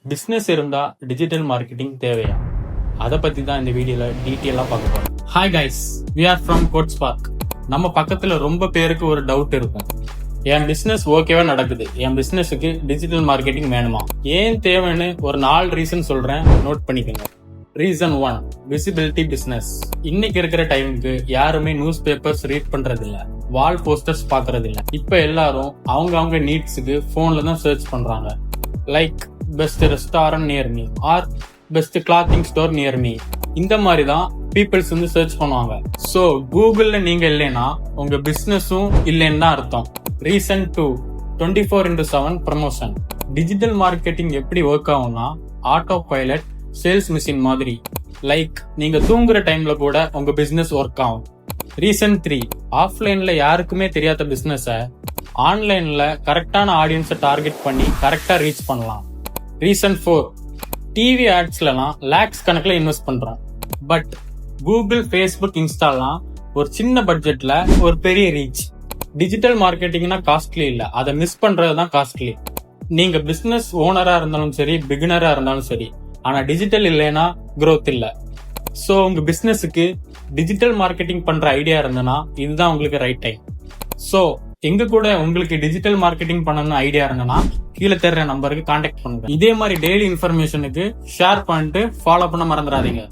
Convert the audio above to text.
Business இருந்தா digital marketing தேவையா? அதை பத்தி தான் இந்த வீடியோல டீட்டெயிலா பார்க்க போறோம். Hi guys, we are from Code Spark. நம்ம பக்கத்துல ரொம்ப பேருக்கு ஒரு டவுட் இருக்கும். என் பிசினஸ் ஓகேவா நடக்குது, என் பிசினஸுக்கு டிஜிட்டல் மார்க்கெட்டிங் வேணுமா? ஏன் தேவைன்னு ஒரு 4 ரீசன் சொல்றேன், நோட் பண்ணிக்கோங்க. Reason 1, visibility business. இன்னைக்கு இருக்கிற டைமுக்கு யாருமே நியூஸ் பேப்பர்ஸ் ரீட் பண்றது இல்ல, வால் போஸ்டர்ஸ் பாக்குறது இல்ல. இப்ப எல்லாரும் அவங்க நீட்ஸுக்கு போன்ல தான் சர்ச் பண்றாங்க. Like best restaurant near me or best clothing store near me. இந்த மாதிரி தான் பீப்புள்ஸ் வந்து சர்ச் பண்ணுவாங்க. சோ கூகுள்ல நீங்க இல்லைன்னா உங்க பிசினஸும் இல்லைன்னு தான் அர்த்தம். Reason 2, 24/7 promotion. டிஜிட்டல் மார்க்கெட்டிங் எப்படி ஒர்க் ஆகும்னா ஆட்டோ பைலட் சேல்ஸ் மிஷின் மாதிரி. லைக் நீங்க தூங்குற டைம்ல கூட உங்க பிசினஸ் ஒர்க் ஆகும். ரீசன் 3, ஆஃப்லைன்ல யாருக்குமே தெரியாத பிசினஸ ஆன்லைன்ல கரெக்டான ஆடியன்ஸை டார்கெட் பண்ணி கரெக்டா ரீச் பண்ணலாம். ரீசன் 4, டிவி ஆட்ஸ்லாம் லேக்ஸ் கணக்குல இன்வெஸ்ட் பண்றோம். பட் கூகுள், ஃபேஸ்புக், இன்ஸ்டாலாம் ஒரு சின்ன பட்ஜெட்ல ஒரு பெரிய ரீச். டிஜிட்டல் மார்க்கெட்டிங்னா காஸ்ட்லி இல்ல, அதை மிஸ் பண்றதுதான் காஸ்ட்லி. நீங்க பிசினஸ் ஓனரா இருந்தாலும் சரி, பிகினரா இருந்தாலும் சரி, ஆனா டிஜிட்டல் இல்லைன்னா growth இல்ல. சோ உங்க பிசினஸுக்கு டிஜிட்டல் மார்க்கெட்டிங் பண்ற ஐடியா இருந்ததுன்னா இதுதான் உங்களுக்கு ரைட் டைம். சோ எங்க கூட உங்களுக்கு டிஜிட்டல் மார்க்கெட்டிங் பண்ணணும்னு ஐடியா இருந்ததுன்னா கீழே தெரிற நம்பருக்கு கான்டாக்ட் பண்ணுங்க. இதே மாதிரி டெய்லி இன்ஃபர்மேஷனுக்கு ஷேர் பண்ணிட்டு ஃபாலோ பண்ண மறந்துடாதீங்க.